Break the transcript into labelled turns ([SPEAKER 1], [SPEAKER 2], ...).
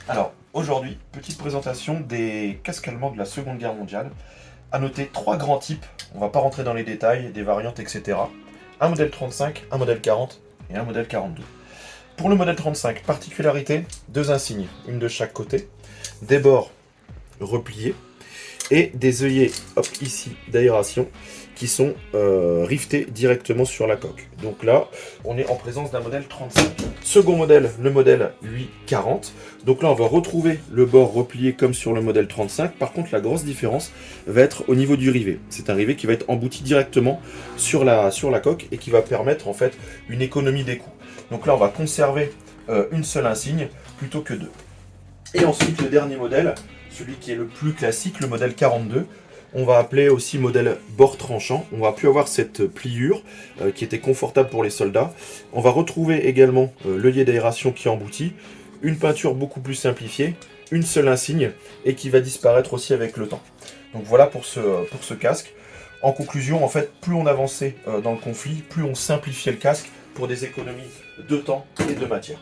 [SPEAKER 1] Alors, aujourd'hui, petite présentation des casques allemands de la Seconde Guerre mondiale. À noter trois grands types, on va pas rentrer dans les détails, des variantes, etc. Un modèle 35, un modèle 40 et un modèle 42. Pour le modèle 35, particularité, deux insignes, une de chaque côté, des bords repliés et des œillets, hop, ici, d'aération, qui sont riftés directement sur la coque. Donc là, on est en présence d'un modèle 35. Second modèle, le modèle 840. Donc là, on va retrouver le bord replié comme sur le modèle 35. Par contre, la grosse différence va être au niveau du rivet. C'est un rivet qui va être embouti directement sur la coque et qui va permettre en fait une économie des coûts. Donc là, on va conserver une seule insigne plutôt que deux. Et ensuite, le dernier modèle, celui qui est le plus classique, le modèle 42. On va appeler aussi modèle bord tranchant. On va plus avoir cette pliure qui était confortable pour les soldats. On va retrouver également l'œillet d'aération qui est embouti, une peinture beaucoup plus simplifiée, une seule insigne et qui va disparaître aussi avec le temps. Donc voilà pour ce casque. En conclusion, en fait, plus on avançait dans le conflit, plus on simplifiait le casque pour des économies de temps et de matière.